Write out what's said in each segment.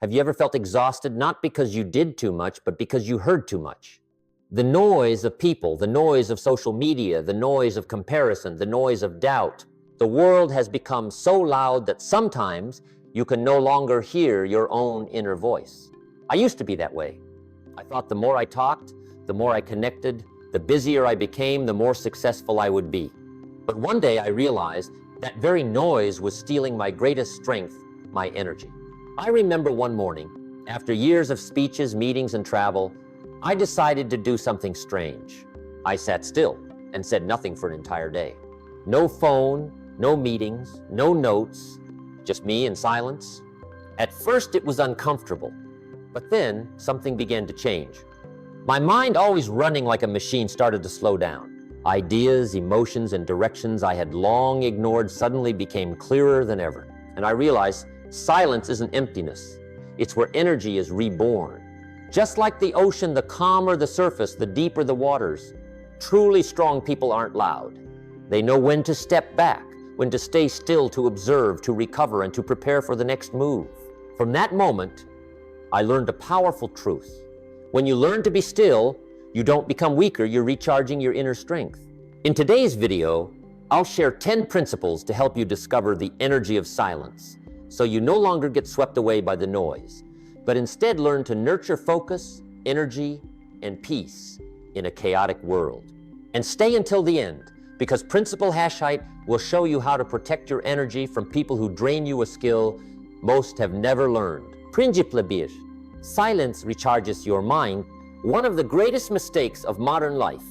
Have you ever felt exhausted, not because you did too much, but because you heard too much? The noise of people, the noise of social media, the noise of comparison, the noise of doubt. The world has become so loud that sometimes you can no longer hear your own inner voice. I used to be that way. I thought the more I talked, the more I connected, the busier I became, the more successful I would be. But one day I realized that very noise was stealing my greatest strength, my energy. I remember one morning, after years of speeches, meetings, and travel, I decided to do something strange. I sat still and said nothing for an entire day. No phone, no meetings, no notes, just me in silence. At first it was uncomfortable, but then something began to change. My mind, always running like a machine, started to slow down. Ideas, emotions, and directions I had long ignored suddenly became clearer than ever. And I realized silence isn't emptiness. It's where energy is reborn. Just like the ocean, the calmer the surface, the deeper the waters. Truly strong people aren't loud. They know when to step back, when to stay still, to observe, to recover, and to prepare for the next move. From that moment, I learned a powerful truth. When you learn to be still, you don't become weaker, you're recharging your inner strength. In today's video, I'll share 10 principles to help you discover the energy of silence, so you no longer get swept away by the noise, but instead learn to nurture focus, energy, and peace in a chaotic world. And stay until the end, because Principal Hashite will show you how to protect your energy from people who drain you a skill most have never learned. Principle 1. Silence recharges your mind. One of the greatest mistakes of modern life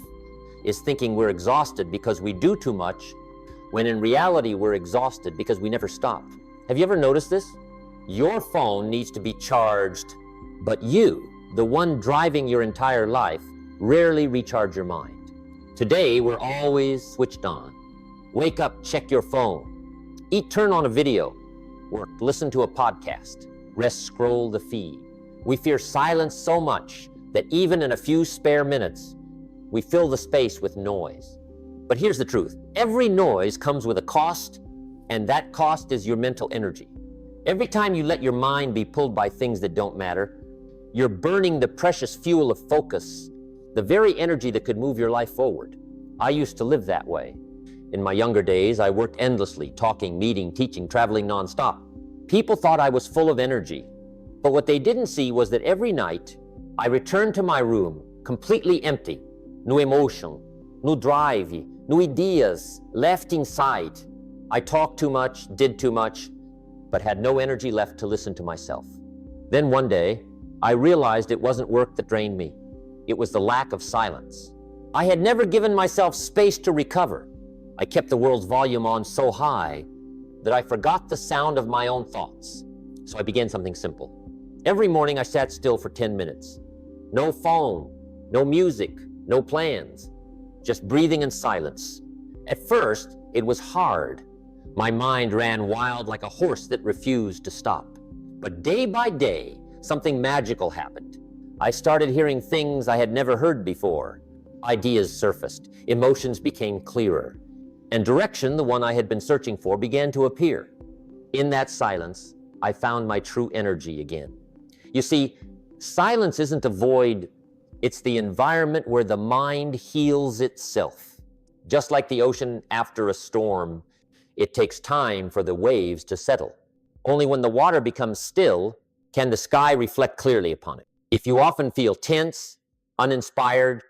is thinking we're exhausted because we do too much, when in reality we're exhausted because we never stop. Have you ever noticed this? Your phone needs to be charged, but you, the one driving your entire life, rarely recharge your mind. Today, we're always switched on. Wake up, check your phone. Eat, turn on a video. Work, listen to a podcast. Rest, scroll the feed. We fear silence so much that even in a few spare minutes, we fill the space with noise. But here's the truth. Every noise comes with a cost, and that cost is your mental energy. Every time you let your mind be pulled by things that don't matter, you're burning the precious fuel of focus, the very energy that could move your life forward. I used to live that way. In my younger days, I worked endlessly, talking, meeting, teaching, traveling nonstop. People thought I was full of energy, but what they didn't see was that every night, I returned to my room completely empty. No emotion, no drive, no ideas left inside. I talked too much, did too much, but had no energy left to listen to myself. Then one day, I realized it wasn't work that drained me. It was the lack of silence. I had never given myself space to recover. I kept the world's volume on so high that I forgot the sound of my own thoughts. So I began something simple. Every morning I sat still for 10 minutes. No phone, no music, no plans, just breathing in silence. At first, it was hard. My mind ran wild like a horse that refused to stop. But day by day, something magical happened. I started hearing things I had never heard before. Ideas surfaced, emotions became clearer, and direction, the one I had been searching for, began to appear. In that silence, I found my true energy again. You see, silence isn't a void, it's the environment where the mind heals itself. Just like the ocean after a storm, it takes time for the waves to settle. Only when the water becomes still can the sky reflect clearly upon it. If you often feel tense, uninspired,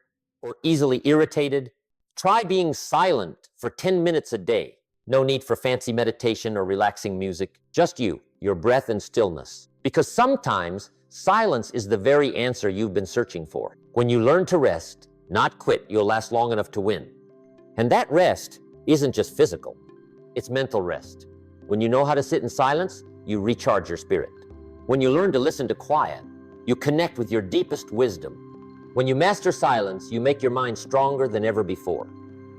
or easily irritated, try being silent for 10 minutes a day. No need for fancy meditation or relaxing music, just you, your breath and stillness. Because sometimes silence is the very answer you've been searching for. When you learn to rest, not quit, you'll last long enough to win. And that rest isn't just physical, it's mental rest. When you know how to sit in silence, you recharge your spirit. When you learn to listen to quiet, you connect with your deepest wisdom. When you master silence, you make your mind stronger than ever before.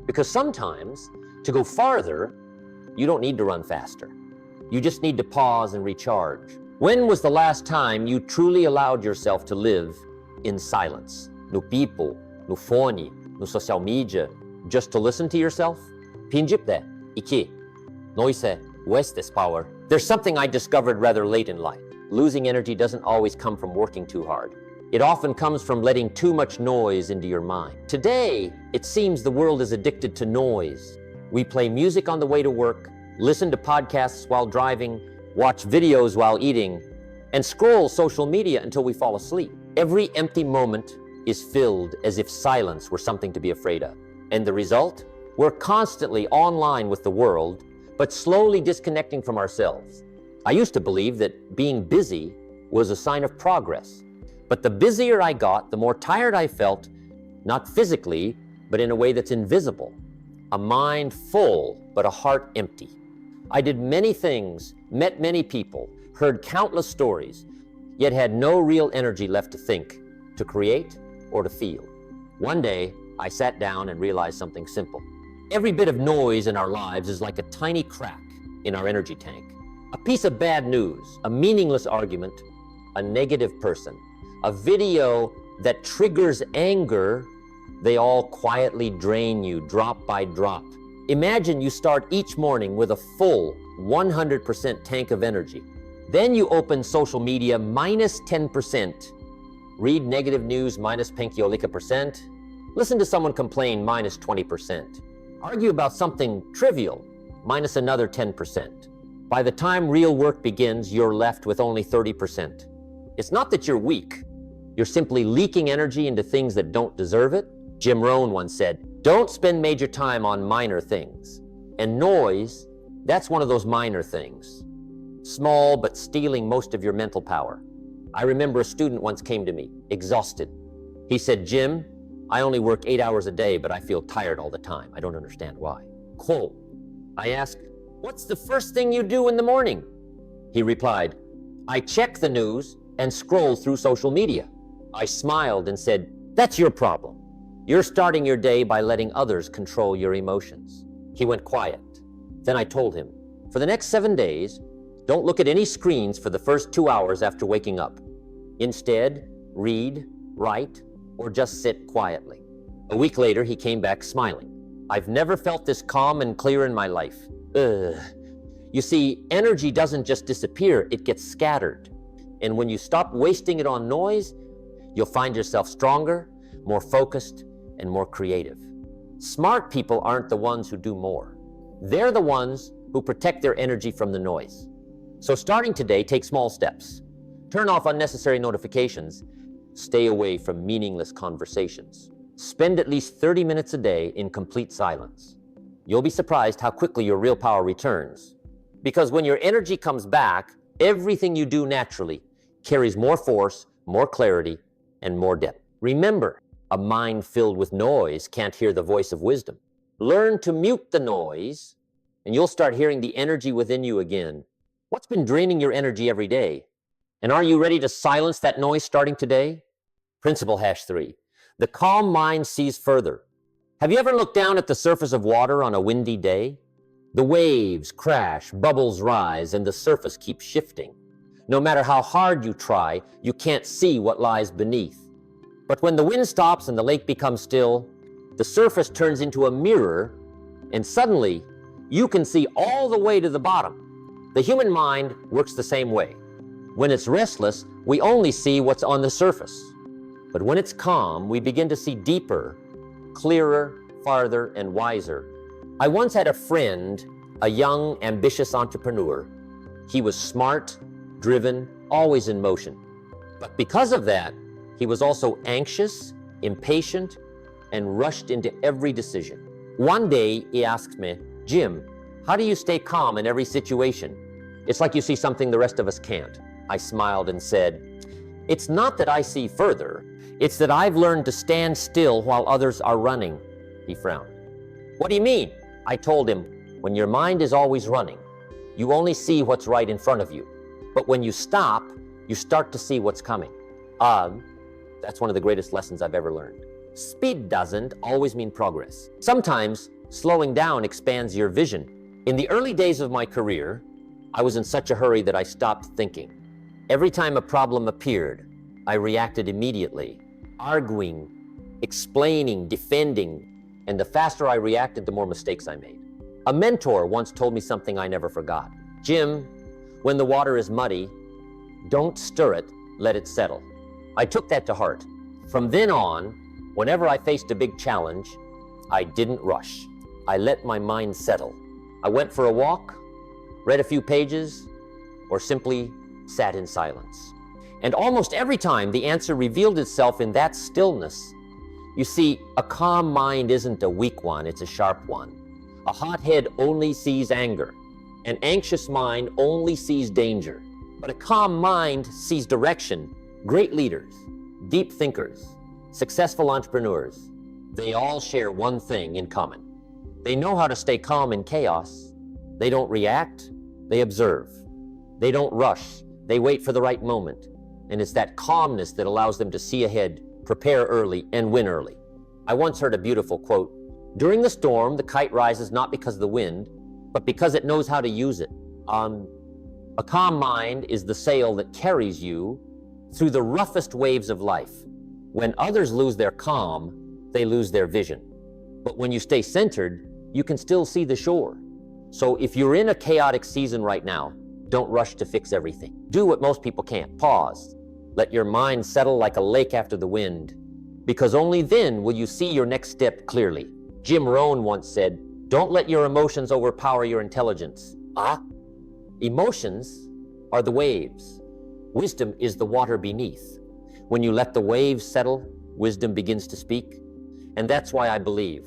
Because sometimes, to go farther, you don't need to run faster. You just need to pause and recharge. When was the last time you truly allowed yourself to live in silence? No people, no phone, no social media, just to listen to yourself? Pinjip iki, noise, West is power. There's something I discovered rather late in life. losing energy doesn't always come from working too hard. It often comes from letting too much noise into your mind. Today, it seems the world is addicted to noise. We play music on the way to work, listen to podcasts while driving, watch videos while eating, and scroll social media until we fall asleep. Every empty moment is filled as if silence were something to be afraid of. And the result? We're constantly online with the world, but slowly disconnecting from ourselves. I used to believe that being busy was a sign of progress. But the busier I got, the more tired I felt, not physically, but in a way that's invisible. A mind full, but a heart empty. I did many things, met many people, heard countless stories, yet had no real energy left to think, to create, or to feel. One day, I sat down and realized something simple. Every bit of noise in our lives is like a tiny crack in our energy tank. A piece of bad news, a meaningless argument, a negative person, a video that triggers anger, they all quietly drain you drop by drop. Imagine you start each morning with a full 100% tank of energy. Then you open social media minus 10%, read negative news minus penkiolika percent, listen to someone complain minus 20%, argue about something trivial minus another 10%. By the time real work begins, you're left with only 30%. It's not that you're weak. You're simply leaking energy into things that don't deserve it. Jim Rohn once said, "Don't spend major time on minor things." And noise, that's one of those minor things. Small, but stealing most of your mental power. I remember a student once came to me, exhausted. He said, "Jim, I only work 8 hours a day, but I feel tired all the time. I don't understand why." Quote, I asked, "What's the first thing you do in the morning?" He replied, "I check the news and scroll through social media." I smiled and said, "That's your problem. You're starting your day by letting others control your emotions." He went quiet. Then I told him, "For the next 7 days, don't look at any screens for the first 2 hours after waking up. Instead, read, write, or just sit quietly." A week later, he came back smiling. "I've never felt this calm and clear in my life." You see, energy doesn't just disappear, it gets scattered. And when you stop wasting it on noise, you'll find yourself stronger, more focused, and more creative. Smart people aren't the ones who do more. They're the ones who protect their energy from the noise. So starting today, take small steps. Turn off unnecessary notifications. Stay away from meaningless conversations. Spend at least 30 minutes a day in complete silence. You'll be surprised how quickly your real power returns. Because when your energy comes back, everything you do naturally carries more force, more clarity, and more depth. Remember, a mind filled with noise can't hear the voice of wisdom. Learn to mute the noise, and you'll start hearing the energy within you again. What's been draining your energy every day? And are you ready to silence that noise starting today? Principle #3. The calm mind sees further. Have you ever looked down at the surface of water on a windy day? The waves crash, bubbles rise, and the surface keeps shifting. No matter how hard you try, you can't see what lies beneath. But when the wind stops and the lake becomes still, the surface turns into a mirror, and suddenly you can see all the way to the bottom. The human mind works the same way. When it's restless, we only see what's on the surface. But when it's calm, we begin to see deeper, clearer, farther, and wiser. I once had a friend, a young, ambitious entrepreneur. He was smart, driven, always in motion. But because of that, he was also anxious, impatient, and rushed into every decision. One day, he asked me, "Jim, how do you stay calm in every situation? It's like you see something the rest of us can't." I smiled and said, "It's not that I see further. It's that I've learned to stand still while others are running." He frowned. "What do you mean?" I told him, "When your mind is always running, you only see what's right in front of you. But when you stop, you start to see what's coming." That's one of the greatest lessons I've ever learned. Speed doesn't always mean progress. Sometimes slowing down expands your vision. In the early days of my career, I was in such a hurry that I stopped thinking. Every time a problem appeared, I reacted immediately, arguing, explaining, defending, and the faster I reacted, the more mistakes I made. A mentor once told me something I never forgot. "Jim, when the water is muddy, Don't stir it, let it settle. I took that to heart. From then on, whenever I faced a big challenge, I didn't rush. I let my mind settle. I went for a walk, read a few pages, or simply sat in silence. And almost every time the answer revealed itself in that stillness. You see, a calm mind isn't a weak one, it's a sharp one. A hot head only sees anger. An anxious mind only sees danger. But a calm mind sees direction. Great leaders, deep thinkers, successful entrepreneurs, they all share one thing in common. They know how to stay calm in chaos. They don't react, they observe. They don't rush, they wait for the right moment. And it's that calmness that allows them to see ahead, prepare early, and win early. I once heard a beautiful quote, "During the storm, the kite rises not because of the wind, but because it knows how to use it." A calm mind is the sail that carries you through the roughest waves of life. When others lose their calm, they lose their vision. But when you stay centered, you can still see the shore. So if you're in a chaotic season right now, don't rush to fix everything. Do what most people can't. Pause. Let your mind settle like a lake after the wind, because only then will you see your next step clearly. Jim Rohn once said, "Don't let your emotions overpower your intelligence." Emotions are the waves. Wisdom is the water beneath. When you let the waves settle, wisdom begins to speak. And that's why I believe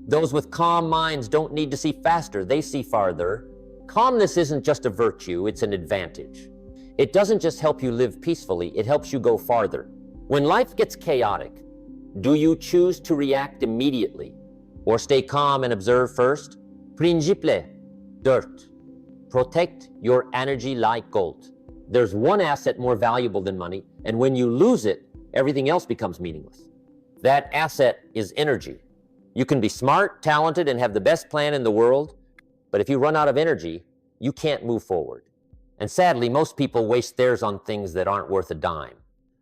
those with calm minds don't need to see faster, they see farther. Calmness isn't just a virtue, it's an advantage. It doesn't just help you live peacefully, it helps you go farther. When life gets chaotic, do you choose to react immediately or stay calm and observe first? Principle, dirt. Protect your energy like gold. There's one asset more valuable than money, and when you lose it, everything else becomes meaningless. That asset is energy. You can be smart, talented, and have the best plan in the world, but if you run out of energy, you can't move forward. And sadly, most people waste theirs on things that aren't worth a dime.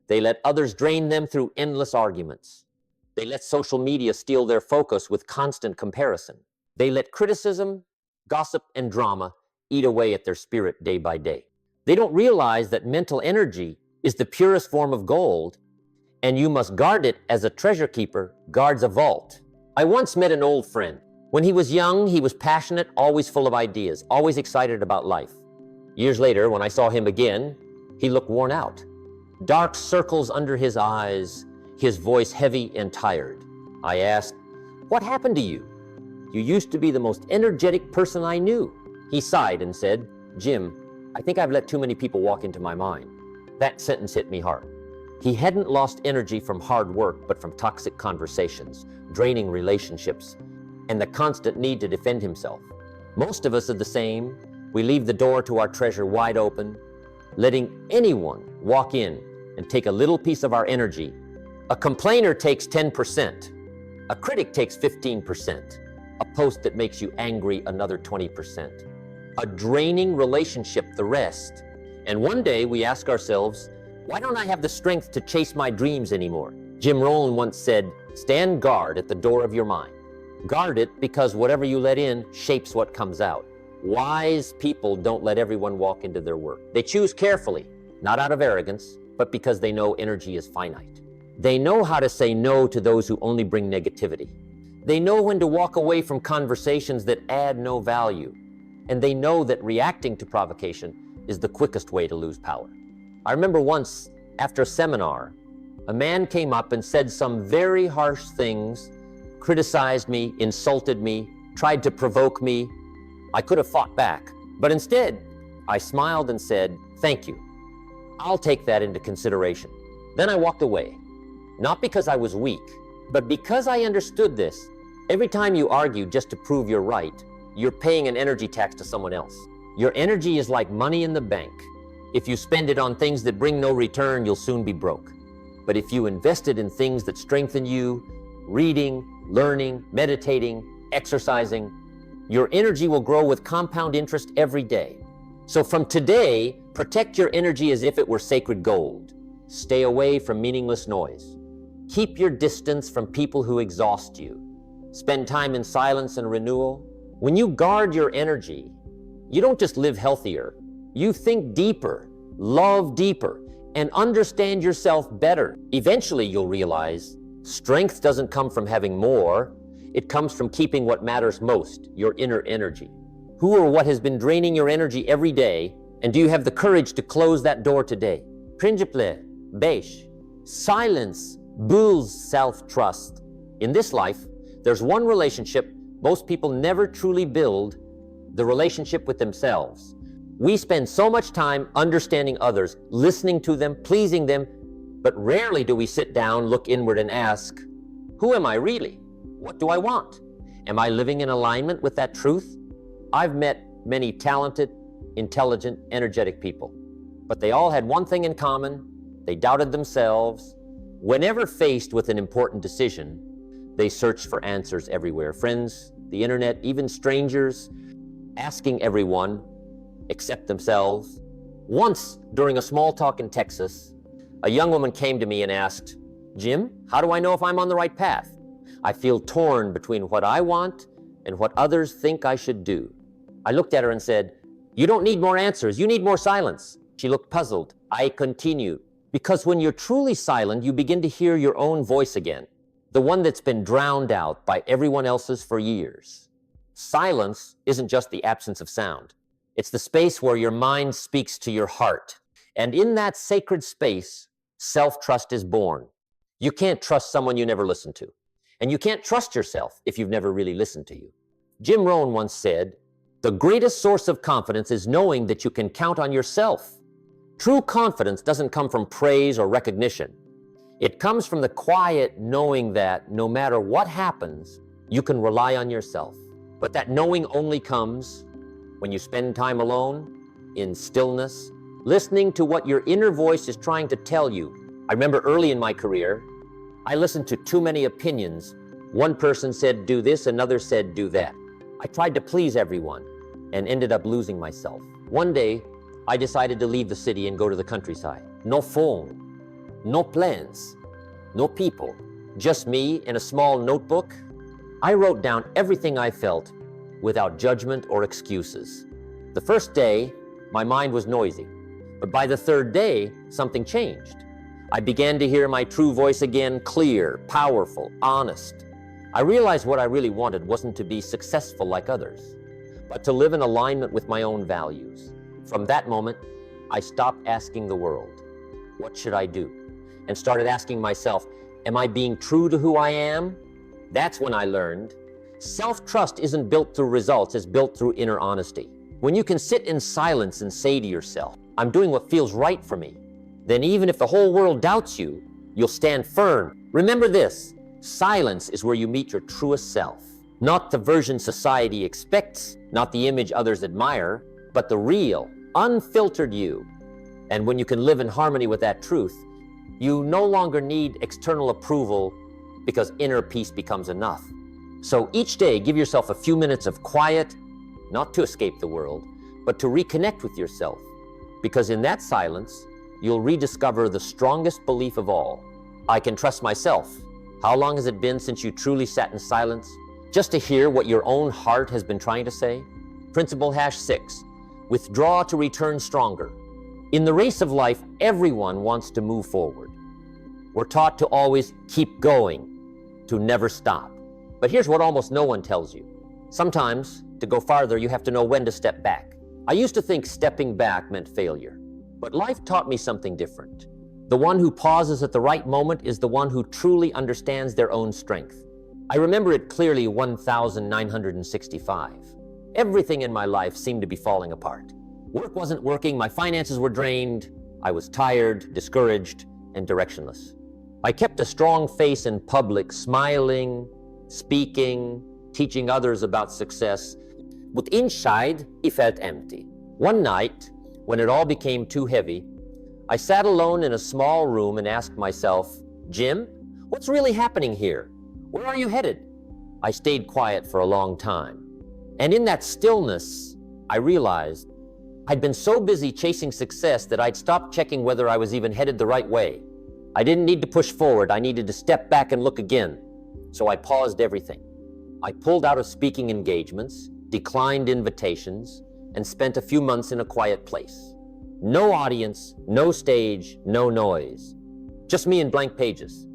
They let others drain them through endless arguments. They let social media steal their focus with constant comparison. They let criticism, gossip, and drama eat away at their spirit day by day. They don't realize that mental energy is the purest form of gold, and you must guard it as a treasure keeper guards a vault. I once met an old friend. When he was young, he was passionate, always full of ideas, always excited about life. Years later, when I saw him again, he looked worn out. Dark circles under his eyes, his voice heavy and tired. I asked, "What happened to you? You used to be the most energetic person I knew." He sighed and said, "Jim, I think I've let too many people walk into my mind." That sentence hit me hard. He hadn't lost energy from hard work, but from toxic conversations, draining relationships, and the constant need to defend himself. Most of us are the same. We leave the door to our treasure wide open, letting anyone walk in and take a little piece of our energy. A complainer takes 10%. A critic takes 15%. A post that makes you angry, another 20%. A draining relationship, the rest. And one day we ask ourselves, why don't I have the strength to chase my dreams anymore? Jim Rohn once said, stand guard at the door of your mind. Guard it because whatever you let in shapes what comes out. Wise people don't let everyone walk into their work. They choose carefully, not out of arrogance, but because they know energy is finite. They know how to say no to those who only bring negativity. They know when to walk away from conversations that add no value. And they know that reacting to provocation is the quickest way to lose power. I remember once, after a seminar, a man came up and said some very harsh things, criticized me, insulted me, tried to provoke me. I could have fought back, but instead, I smiled and said, "Thank you. I'll take that into consideration." Then I walked away, not because I was weak, but because I understood this. Every time you argue just to prove you're right, you're paying an energy tax to someone else. Your energy is like money in the bank. If you spend it on things that bring no return, you'll soon be broke. But if you invest it in things that strengthen you, reading, learning, meditating, exercising, your energy will grow with compound interest every day. So from today, protect your energy as if it were sacred gold. Stay away from meaningless noise. Keep your distance from people who exhaust you. Spend time in silence and renewal. When you guard your energy, you don't just live healthier, you think deeper, love deeper, and understand yourself better. Eventually, you'll realize strength doesn't come from having more. It comes from keeping what matters most, your inner energy. Who or what has been draining your energy every day, and do you have the courage to close that door today? Principle, beige, silence builds self-trust. In this life, there's one relationship most people never truly build, the relationship with themselves. We spend so much time understanding others, listening to them, pleasing them, but rarely do we sit down, look inward, and ask, who am I really? What do I want? Am I living in alignment with that truth? I've met many talented, intelligent, energetic people, but they all had one thing in common. They doubted themselves. Whenever faced with an important decision, they searched for answers everywhere. Friends, the internet, even strangers, asking everyone except themselves. Once, during a small talk in Texas, a young woman came to me and asked, Jim, how do I know if I'm on the right path? I feel torn between what I want and what others think I should do. I looked at her and said, you don't need more answers, you need more silence. She looked puzzled. I continued, because when you're truly silent, you begin to hear your own voice again, the one that's been drowned out by everyone else's for years. Silence isn't just the absence of sound. It's the space where your mind speaks to your heart. And in that sacred space, self-trust is born. You can't trust someone you never listened to. And you can't trust yourself if you've never really listened to you. Jim Rohn once said, the greatest source of confidence is knowing that you can count on yourself. True confidence doesn't come from praise or recognition. It comes from the quiet knowing that no matter what happens, you can rely on yourself. But that knowing only comes when you spend time alone, in stillness, listening to what your inner voice is trying to tell you. I remember early in my career, I listened to too many opinions. One person said do this, another said do that. I tried to please everyone and ended up losing myself. One day, I decided to leave the city and go to the countryside. No phone, no plans, no people, just me and a small notebook. I wrote down everything I felt without judgment or excuses. The first day, my mind was noisy, but by the third day, something changed. I began to hear my true voice again, clear, powerful, honest. I realized what I really wanted wasn't to be successful like others, but to live in alignment with my own values. From that moment, I stopped asking the world, what should I do? And started asking myself, am I being true to who I am? That's when I learned, self-trust isn't built through results, it's built through inner honesty. When you can sit in silence and say to yourself, I'm doing what feels right for me, then even if the whole world doubts you, you'll stand firm. Remember this, silence is where you meet your truest self. Not the version society expects, not the image others admire, but the real, unfiltered you. And when you can live in harmony with that truth, you no longer need external approval because inner peace becomes enough. So each day, give yourself a few minutes of quiet, not to escape the world, but to reconnect with yourself. Because in that silence, you'll rediscover the strongest belief of all. I can trust myself. How long has it been since you truly sat in silence, just to hear what your own heart has been trying to say? Principle #6, withdraw to return stronger. In the race of life, everyone wants to move forward. We're taught to always keep going, to never stop. But here's what almost no one tells you. Sometimes, to go farther, you have to know when to step back. I used to think stepping back meant failure, but life taught me something different. The one who pauses at the right moment is the one who truly understands their own strength. I remember it clearly 1965. Everything in my life seemed to be falling apart. Work wasn't working, my finances were drained, I was tired, discouraged, and directionless. I kept a strong face in public, smiling, speaking, teaching others about success, but inside, it felt empty. One night, when it all became too heavy, I sat alone in a small room and asked myself, Jim, what's really happening here? Where are you headed? I stayed quiet for a long time. And in that stillness, I realized I'd been so busy chasing success that I'd stopped checking whether I was even headed the right way. I didn't need to push forward, I needed to step back and look again. So I paused everything. I pulled out of speaking engagements, declined invitations, and spent a few months in a quiet place. No audience, no stage, no noise. Just me and blank pages.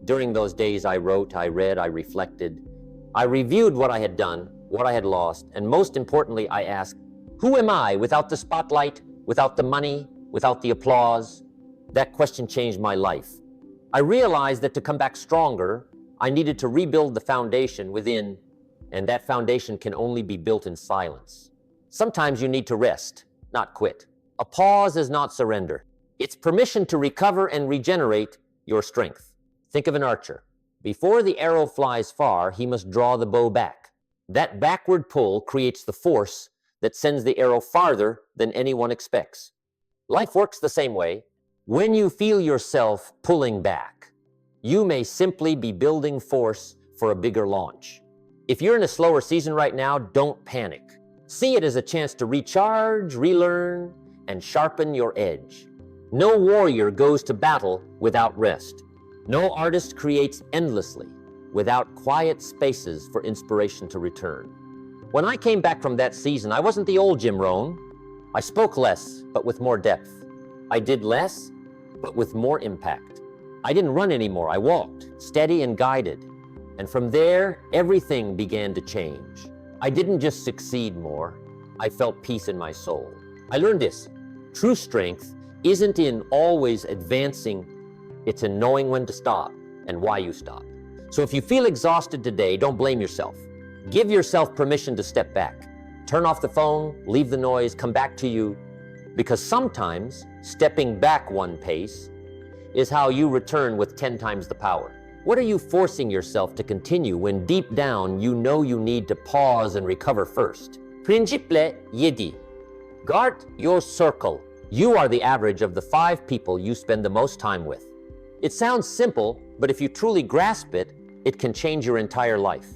During those days, I wrote, I read, I reflected. I reviewed what I had done, what I had lost, and most importantly, I asked, who am I without the spotlight, without the money, without the applause? That question changed my life. I realized that to come back stronger, I needed to rebuild the foundation within, and that foundation can only be built in silence. Sometimes you need to rest, not quit. A pause is not surrender. It's permission to recover and regenerate your strength. Think of an archer. Before the arrow flies far, he must draw the bow back. That backward pull creates the force that sends the arrow farther than anyone expects. Life works the same way. When you feel yourself pulling back, you may simply be building force for a bigger launch. If you're in a slower season right now, don't panic. See it as a chance to recharge, relearn, and sharpen your edge. No warrior goes to battle without rest. No artist creates endlessly without quiet spaces for inspiration to return. When I came back from that season, I wasn't the old Jim Rohn. I spoke less, but with more depth. I did less, but with more impact. I didn't run anymore. I walked, steady and guided. And from there, everything began to change. I didn't just succeed more. I felt peace in my soul. I learned this. True strength isn't in always advancing. It's in knowing when to stop and why you stop. So if you feel exhausted today, don't blame yourself. Give yourself permission to step back. Turn off the phone, leave the noise, come back to you. Because sometimes stepping back one pace is how you return with 10 times the power. What are you forcing yourself to continue when deep down you know you need to pause and recover first? Principle 7. Guard your circle. You are the average of the 5 people you spend the most time with. It sounds simple, but if you truly grasp it, it can change your entire life.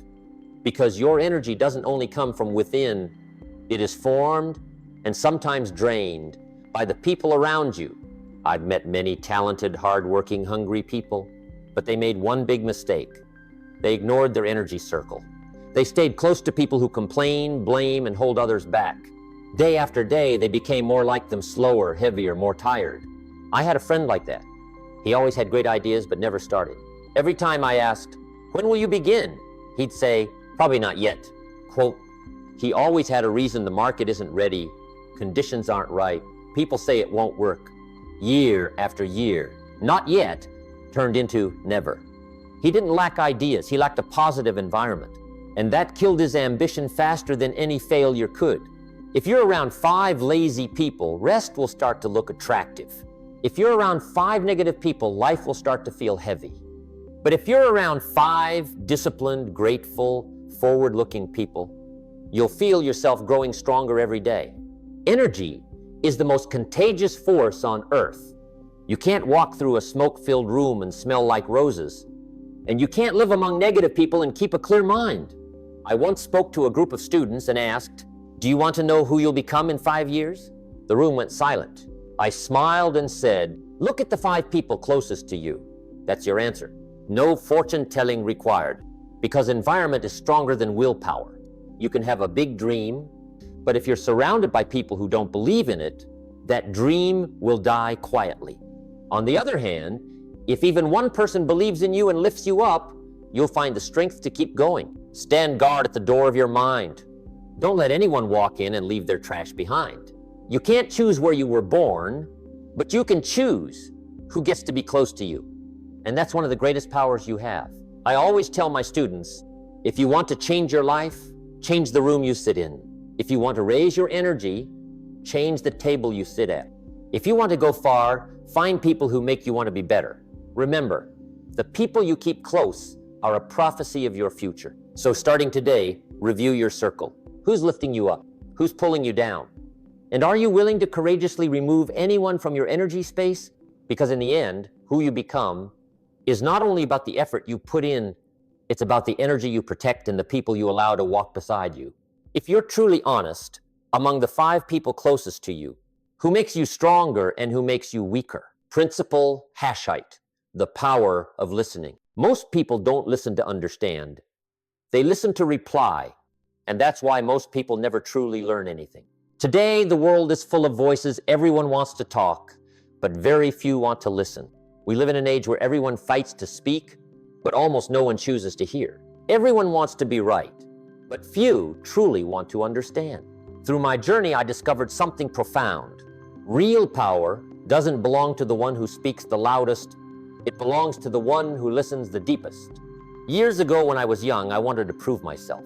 Because your energy doesn't only come from within, it is formed and sometimes drained by the people around you. I've met many talented, hardworking, hungry people, but they made one big mistake. They ignored their energy circle. They stayed close to people who complain, blame, and hold others back. Day after day, they became more like them, slower, heavier, more tired. I had a friend like that. He always had great ideas, but never started. Every time I asked, when will you begin? He'd say, probably not yet. Quote, he always had a reason. The market isn't ready. Conditions aren't right. People say it won't work. Year after year, not yet, turned into never. He didn't lack ideas. He lacked a positive environment. And that killed his ambition faster than any failure could. If you're around 5 lazy people, rest will start to look attractive. If you're around 5 negative people, life will start to feel heavy. But if you're around 5 disciplined, grateful, forward-looking people, you'll feel yourself growing stronger every day. Energy is the most contagious force on earth. You can't walk through a smoke-filled room and smell like roses. And you can't live among negative people and keep a clear mind. I once spoke to a group of students and asked, do you want to know who you'll become in 5 years? The room went silent. I smiled and said, look at the 5 people closest to you. That's your answer. No fortune-telling required, because environment is stronger than willpower. You can have a big dream, but if you're surrounded by people who don't believe in it, that dream will die quietly. On the other hand, if even one person believes in you and lifts you up, you'll find the strength to keep going. Stand guard at the door of your mind. Don't let anyone walk in and leave their trash behind. You can't choose where you were born, but you can choose who gets to be close to you. And that's one of the greatest powers you have. I always tell my students, if you want to change your life, change the room you sit in. If you want to raise your energy, change the table you sit at. If you want to go far, find people who make you want to be better. Remember, the people you keep close are a prophecy of your future. So starting today, review your circle. Who's lifting you up? Who's pulling you down? And are you willing to courageously remove anyone from your energy space? Because in the end, who you become is not only about the effort you put in, it's about the energy you protect and the people you allow to walk beside you. If you're truly honest, among the 5 people closest to you, who makes you stronger and who makes you weaker? Principle Hashite, the power of listening. Most people don't listen to understand. They listen to reply, and that's why most people never truly learn anything. Today, the world is full of voices. Everyone wants to talk, but very few want to listen. We live in an age where everyone fights to speak, but almost no one chooses to hear. Everyone wants to be right, but few truly want to understand. Through my journey, I discovered something profound. Real power doesn't belong to the one who speaks the loudest. It belongs to the one who listens the deepest. Years ago, when I was young, I wanted to prove myself.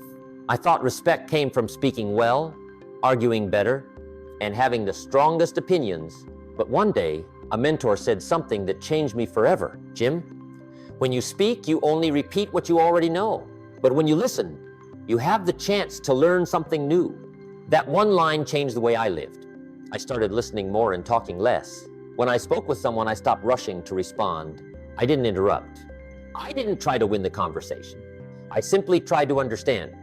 I thought respect came from speaking well, arguing better, and having the strongest opinions. But one day, a mentor said something that changed me forever. Jim, when you speak, you only repeat what you already know. But when you listen, you have the chance to learn something new. That one line changed the way I lived. I started listening more and talking less. When I spoke with someone, I stopped rushing to respond. I didn't interrupt. I didn't try to win the conversation. I simply tried to understand,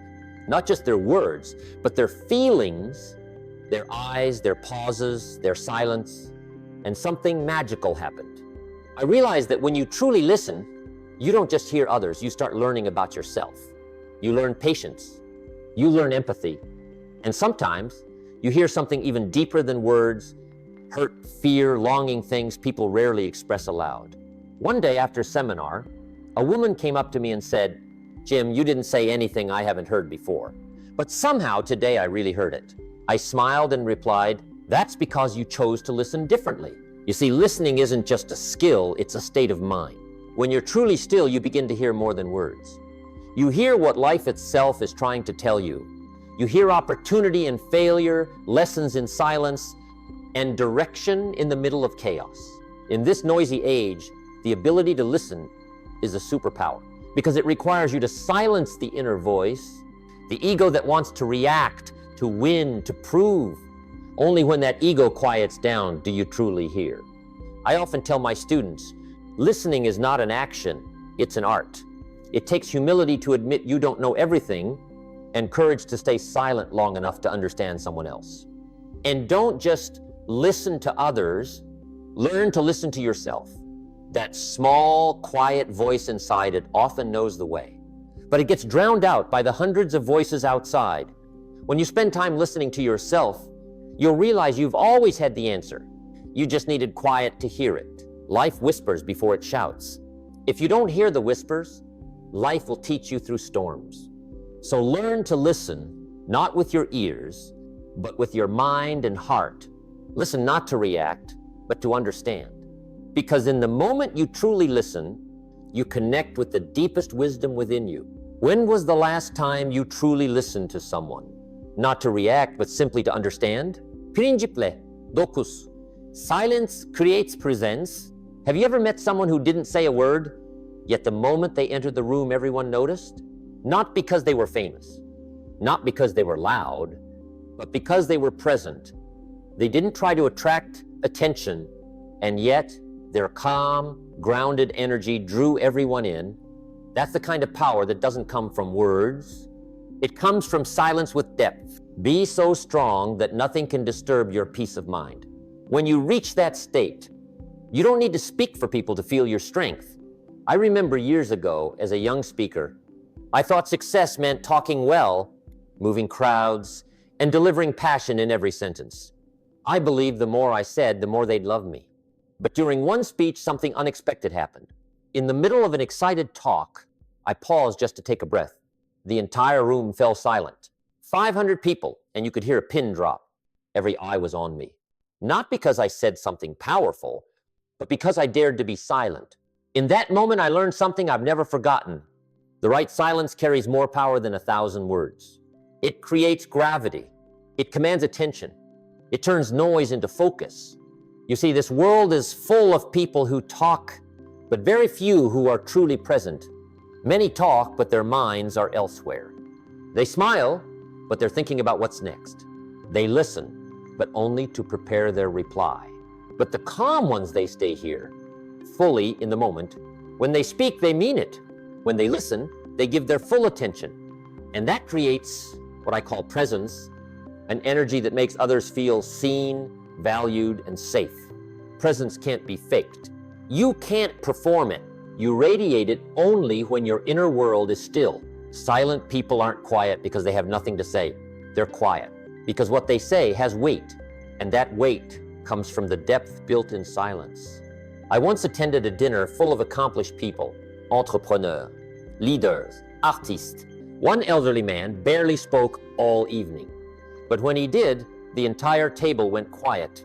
not just their words, but their feelings, their eyes, their pauses, their silence, and something magical happened. I realized that when you truly listen, you don't just hear others, you start learning about yourself. You learn patience, you learn empathy, and sometimes you hear something even deeper than words, hurt, fear, longing, things people rarely express aloud. One day after seminar, a woman came up to me and said, Jim, you didn't say anything I haven't heard before, but somehow today I really heard it. I smiled and replied, that's because you chose to listen differently. You see, listening isn't just a skill, it's a state of mind. When you're truly still, you begin to hear more than words. You hear what life itself is trying to tell you. You hear opportunity and failure, lessons in silence, and direction in the middle of chaos. In this noisy age, the ability to listen is a superpower because it requires you to silence the inner voice, the ego that wants to react, to win, to prove. Only when that ego quiets down do you truly hear. I often tell my students, listening is not an action, it's an art. It takes humility to admit you don't know everything and courage to stay silent long enough to understand someone else. And don't just listen to others, learn to listen to yourself. That small, quiet voice inside it often knows the way, but it gets drowned out by the hundreds of voices outside. When you spend time listening to yourself, you'll realize you've always had the answer. You just needed quiet to hear it. Life whispers before it shouts. If you don't hear the whispers, life will teach you through storms. So learn to listen, not with your ears, but with your mind and heart. Listen not to react, but to understand. Because in the moment you truly listen, you connect with the deepest wisdom within you. When was the last time you truly listened to someone? Not to react, but simply to understand? Principle, docus. Silence creates presence. Have you ever met someone who didn't say a word, yet the moment they entered the room, everyone noticed? Not because they were famous, not because they were loud, but because they were present. They didn't try to attract attention, and yet their calm, grounded energy drew everyone in. That's the kind of power that doesn't come from words. It comes from silence with depth. Be so strong that nothing can disturb your peace of mind. When you reach that state, you don't need to speak for people to feel your strength. I remember years ago, as a young speaker, I thought success meant talking well, moving crowds, and delivering passion in every sentence. I believed the more I said, the more they'd love me. But during one speech, something unexpected happened. In the middle of an excited talk, I paused just to take a breath. The entire room fell silent. 500 people, and you could hear a pin drop. Every eye was on me. Not because I said something powerful, but because I dared to be silent. In that moment, I learned something I've never forgotten. The right silence carries more power than 1,000 words. It creates gravity. It commands attention. It turns noise into focus. You see, this world is full of people who talk, but very few who are truly present. Many talk, but their minds are elsewhere. They smile, but they're thinking about what's next. They listen, but only to prepare their reply. But the calm ones, they stay here, fully in the moment. When they speak, they mean it. When they listen, they give their full attention. And that creates what I call presence, an energy that makes others feel seen, valued, and safe. Presence can't be faked. You can't perform it. You radiate it only when your inner world is still. Silent people aren't quiet because they have nothing to say. They're quiet because what they say has weight, and that weight comes from the depth built in silence. I once attended a dinner full of accomplished people, entrepreneurs, leaders, artistes. One elderly man barely spoke all evening, but when he did, the entire table went quiet.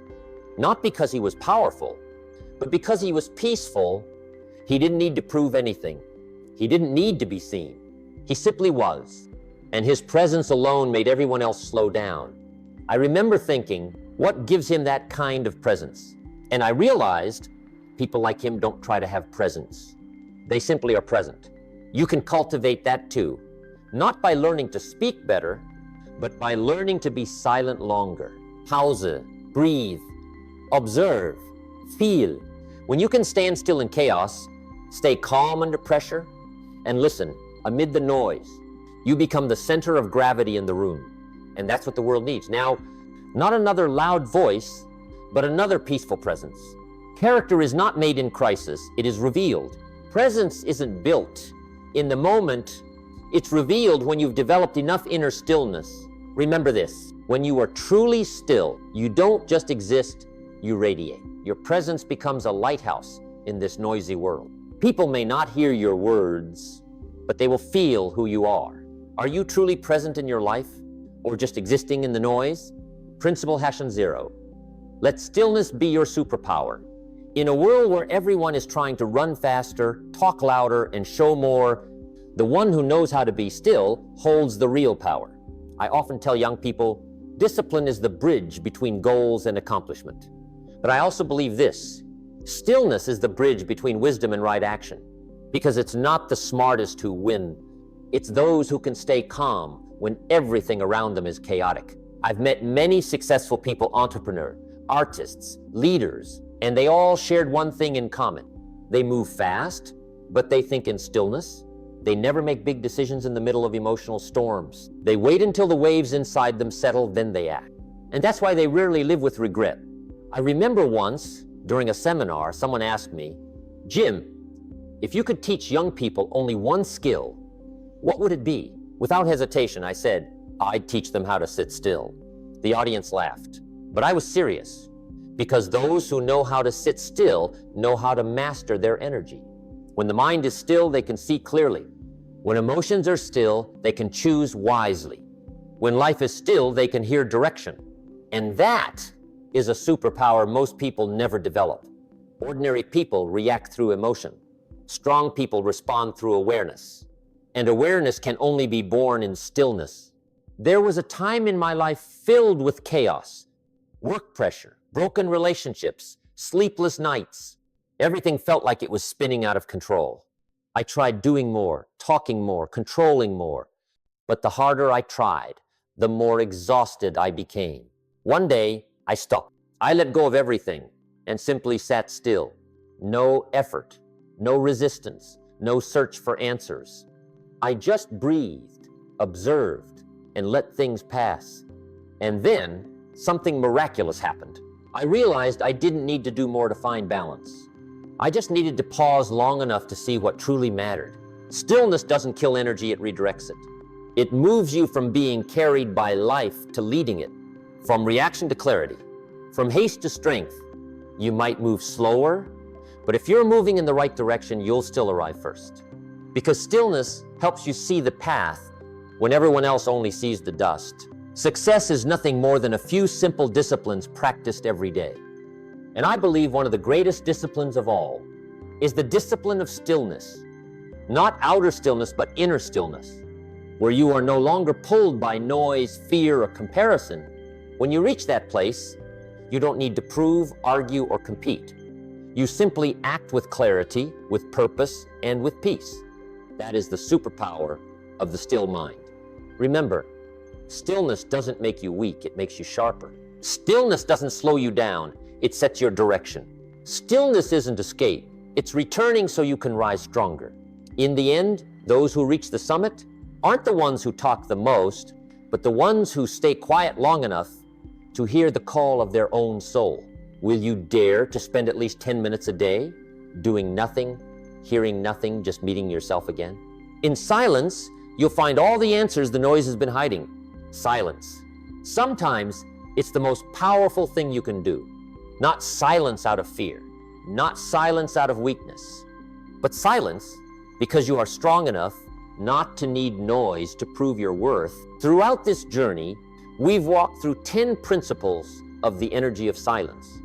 Not because he was powerful, but because he was peaceful. He didn't need to prove anything. He didn't need to be seen. He simply was, and his presence alone made everyone else slow down. I remember thinking, what gives him that kind of presence? And I realized people like him don't try to have presence. They simply are present. You can cultivate that too, not by learning to speak better, but by learning to be silent longer. Pause, breathe, observe, feel. When you can stand still in chaos, stay calm under pressure, and listen amid the noise, you become the center of gravity in the room. And that's what the world needs. Now, not another loud voice, but another peaceful presence. Character is not made in crisis, it is revealed. Presence isn't built in the moment, it's revealed when you've developed enough inner stillness. Remember this, when you are truly still, you don't just exist, you radiate. Your presence becomes a lighthouse in this noisy world. People may not hear your words, but they will feel who you are. Are you truly present in your life, or just existing in the noise? Principle #0. Let stillness be your superpower. In a world where everyone is trying to run faster, talk louder, and show more, the one who knows how to be still holds the real power. I often tell young people, discipline is the bridge between goals and accomplishment. But I also believe this, stillness is the bridge between wisdom and right action. Because it's not the smartest who win, it's those who can stay calm when everything around them is chaotic. I've met many successful people, entrepreneurs, artists, leaders, and they all shared one thing in common. They move fast, but they think in stillness. They never make big decisions in the middle of emotional storms. They wait until the waves inside them settle, then they act. And that's why they rarely live with regret. I remember once, during a seminar, someone asked me, Jim, if you could teach young people only one skill, what would it be? Without hesitation, I said, I'd teach them how to sit still. The audience laughed, but I was serious, because those who know how to sit still know how to master their energy. When the mind is still, they can see clearly. When emotions are still, they can choose wisely. When life is still, they can hear direction. And that is a superpower most people never develop. Ordinary people react through emotion. Strong people respond through awareness. And awareness can only be born in stillness. There was a time in my life filled with chaos, work pressure, broken relationships, sleepless nights. Everything felt like it was spinning out of control. I tried doing more, talking more, controlling more. But the harder I tried, the more exhausted I became. One day, I stopped. I let go of everything and simply sat still. No effort, no resistance, no search for answers. I just breathed, observed, and let things pass. And then, something miraculous happened. I realized I didn't need to do more to find balance. I just needed to pause long enough to see what truly mattered. Stillness doesn't kill energy, it redirects it. It moves you from being carried by life to leading it, from reaction to clarity, from haste to strength. You might move slower, but if you're moving in the right direction, you'll still arrive first. Because stillness helps you see the path when everyone else only sees the dust. Success is nothing more than a few simple disciplines practiced every day. And I believe one of the greatest disciplines of all is the discipline of stillness. Not outer stillness, but inner stillness, where you are no longer pulled by noise, fear, or comparison. When you reach that place, you don't need to prove, argue, or compete. You simply act with clarity, with purpose, and with peace. That is the superpower of the still mind. Remember, stillness doesn't make you weak, it makes you sharper. Stillness doesn't slow you down, it sets your direction. Stillness isn't escape, it's returning so you can rise stronger. In the end, those who reach the summit aren't the ones who talk the most, but the ones who stay quiet long enough to hear the call of their own soul. Will you dare to spend at least 10 minutes a day doing nothing, hearing nothing, just meeting yourself again? In silence, you'll find all the answers the noise has been hiding. Silence. Sometimes it's the most powerful thing you can do. Not silence out of fear, not silence out of weakness, but silence because you are strong enough not to need noise to prove your worth. Throughout this journey, we've walked through 10 principles of the energy of silence.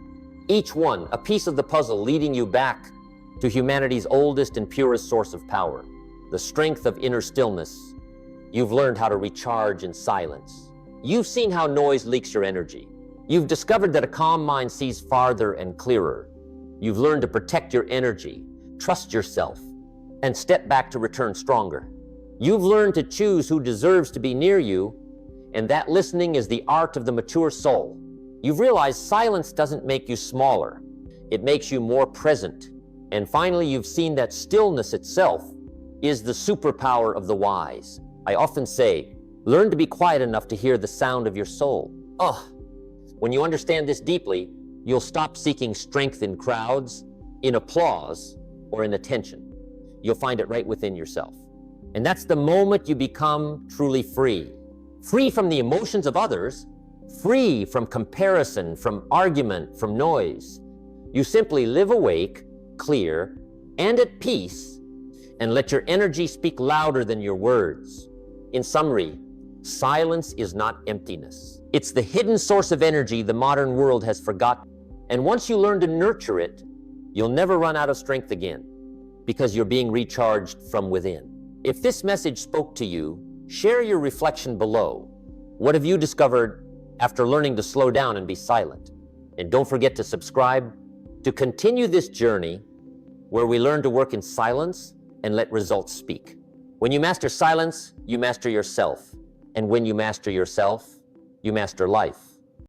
Each one a piece of the puzzle leading you back to humanity's oldest and purest source of power, the strength of inner stillness. You've learned how to recharge in silence. You've seen how noise leaks your energy. You've discovered that a calm mind sees farther and clearer. You've learned to protect your energy, trust yourself, and step back to return stronger. You've learned to choose who deserves to be near you, and that listening is the art of the mature soul. You've realized silence doesn't make you smaller. It makes you more present. And finally, you've seen that stillness itself is the superpower of the wise. I often say, learn to be quiet enough to hear the sound of your soul. When you understand this deeply, you'll stop seeking strength in crowds, in applause, or in attention. You'll find it right within yourself. And that's the moment you become truly free. Free from the emotions of others, free from comparison, from argument, from noise. You simply live awake, clear, and at peace, and let your energy speak louder than your words. In summary, silence is not emptiness. It's the hidden source of energy the modern world has forgotten. And once you learn to nurture it, you'll never run out of strength again, because you're being recharged from within. If this message spoke to you, share your reflection below. What have you discovered after learning to slow down and be silent? And don't forget to subscribe to continue this journey where we learn to work in silence and let results speak. When you master silence, you master yourself. And when you master yourself, you master life.